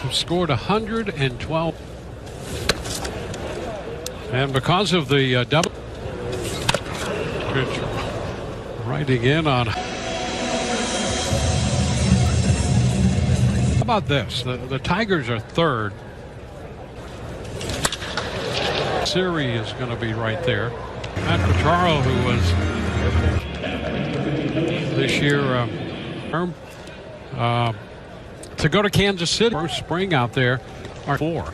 have scored 112. And because of the double pitch riding in on. How about this? The Tigers are third. Siri is going to be right there. Matt Pichardo, who was this year to go to Kansas City. First spring out there are 4.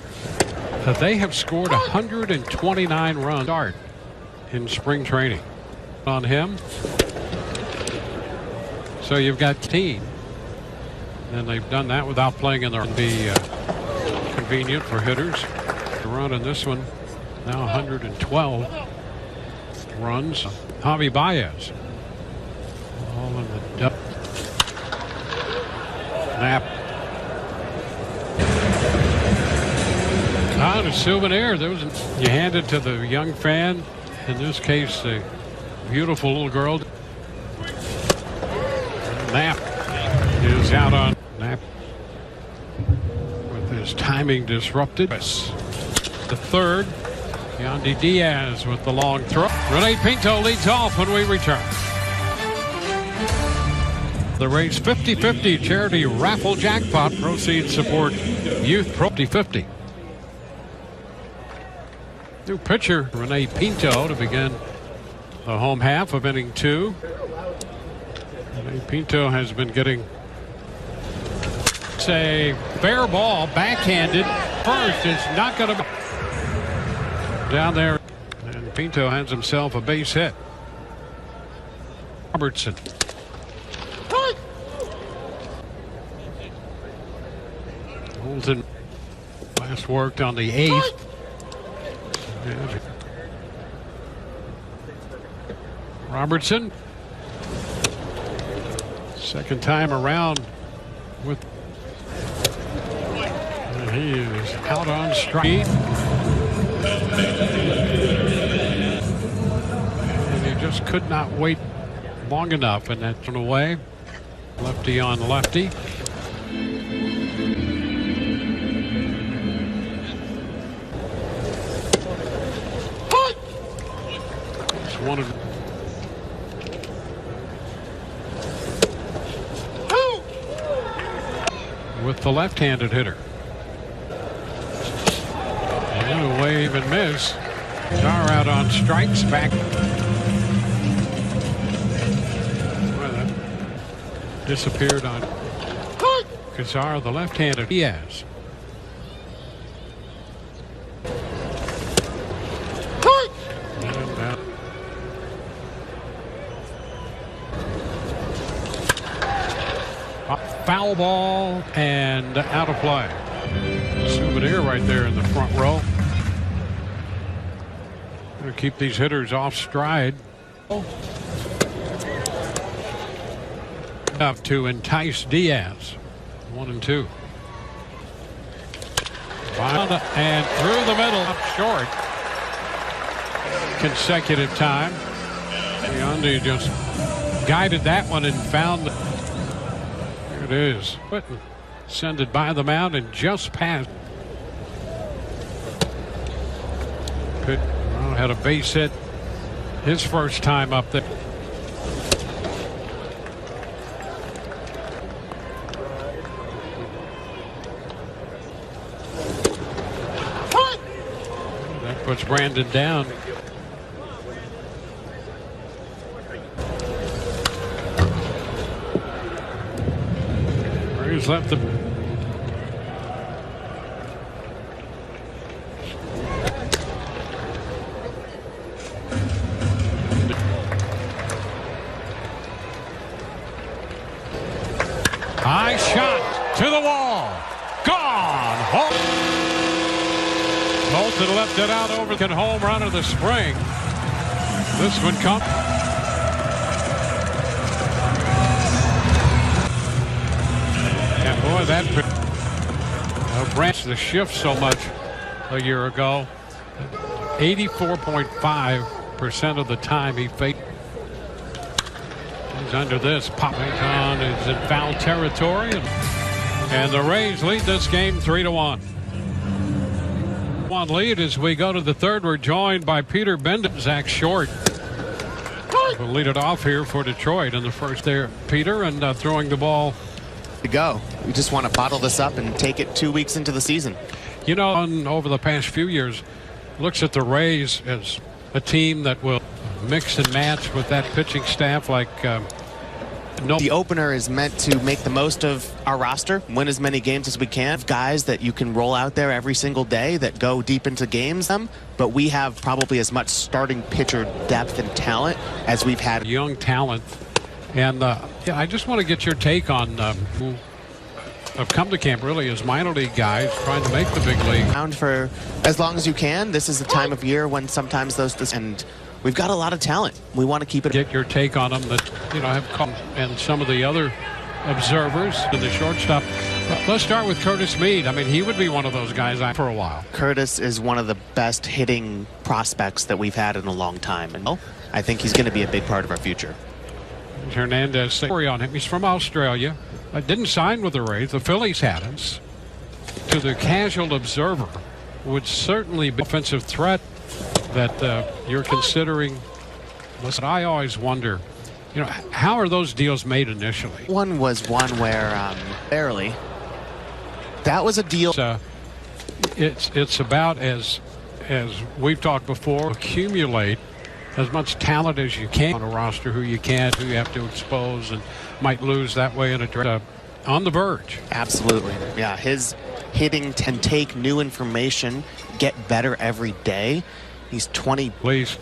They have scored 129 runs start in spring training on him. So you've got team, and they've done that without playing in there. Can be convenient for hitters to run in this one. Now 112 runs. Javi Baez. All in the depth. Snap. Not a souvenir. You hand it to the young fan. In this case, a beautiful little girl. Knapp is out on Knapp with his timing disrupted. The third. Yandy Diaz with the long throw. Rene Pinto leads off when we return. The Rays 50-50 charity raffle jackpot. Proceeds support youth pro 50-50. New pitcher Rene Pinto to begin the home half of inning 2. Rene Pinto has been getting a fair ball backhanded. First, it's not going to be down there, and Pinto has himself a base hit. Robertson. Holton last worked on the 8th. Robertson. Second time around with. And he is out on strike. And he just could not wait long enough, and that's on the way. Lefty on lefty. Just wanted with the left-handed hitter. And a wave and miss. Car out on strikes back. Well, that disappeared on Kazar, the left-handed. Diaz. Foul ball and out of play. Souvenir right there in the front row. Going to keep these hitters off stride. Enough to entice Diaz. 1-2. And through the middle, up short. Consecutive time. Yandy just guided that one and found the. There it is. Send it by the mound and just past. Pitt had a base hit his first time up there. That puts Brandon down. He's left the. High shot to the wall. Gone. Holton left it out over the home run of the spring. This one comes. And boy, that branch the shift so much a year ago. 84.5% of the time he faked. He's under this. Popping on is in foul territory. And And the Rays lead this game 3-1. One lead as we go to the third. We're joined by Peter Bendit, Zach Short. We'll lead it off here for Detroit in the first there, Peter, and throwing the ball. To go. We just want to bottle this up and take it 2 weeks into the season. You know, over the past few years, looks at the Rays as a team that will mix and match with that pitching staff like The opener is meant to make the most of our roster, win as many games as we can. Guys that you can roll out there every single day that go deep into games. But we have probably as much starting pitcher depth and talent as we've had. Young talent. And yeah, I just want to get your take on who have come to camp really as minor league guys trying to make the big league. Around for as long as you can. This is the time of year when sometimes and we've got a lot of talent. We want to keep it. Get your take on them that, you know, have come, and some of the other observers in the shortstop. Let's start with Curtis Mead. I mean, he would be one of those guys for a while. Curtis is one of the best hitting prospects that we've had in a long time. And I think he's going to be a big part of our future. Hernandez, story on him. He's from Australia. Didn't sign with the Rays. The Phillies had him. To the casual observer, would certainly be an offensive threat that you're considering. Listen, I always wonder, you know, how are those deals made initially? One was one where barely. That was a deal. It's about as we've talked before, accumulate as much talent as you can on a roster, who you can't, who you have to expose and might lose that way in a draft. On the verge. Absolutely. Yeah, his hitting can take new information, get better every day. He's 20. Please,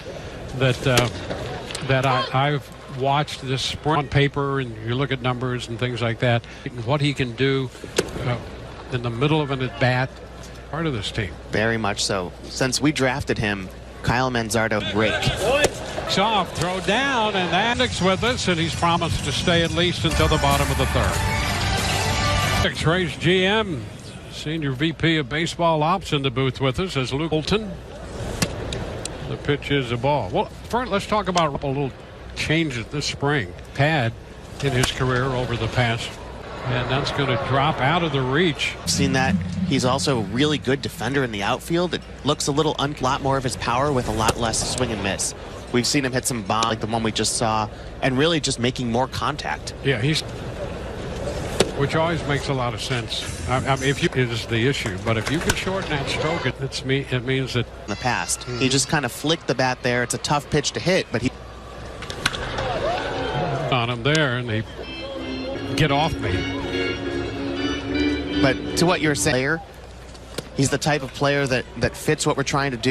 that I've watched this spring on paper, and you look at numbers and things like that, and what he can do in the middle of an at-bat, part of this team. Very much so. Since we drafted him, Kyle Manzardo rake. Soft throw down, and Alex with us, and he's promised to stay at least until the bottom of the third. Rays GM, Senior VP of Baseball Ops in the booth with us as Luke Bolton. The pitch is a ball. Well, first, let's talk about a little changes this spring had in his career over the past, and that's going to drop out of the reach. I've seen that. He's also a really good defender in the outfield. It looks a lot more of his power with a lot less swing and miss. We've seen him hit some bombs like the one we just saw, and really just making more contact. Yeah, which always makes a lot of sense. I mean, if you is the issue, but if you can shorten that stroke, it means that in the past he just kind of flicked the bat there. It's a tough pitch to hit, but he on him there, and they get off me. But to what you're saying, he's the type of player that fits what we're trying to do.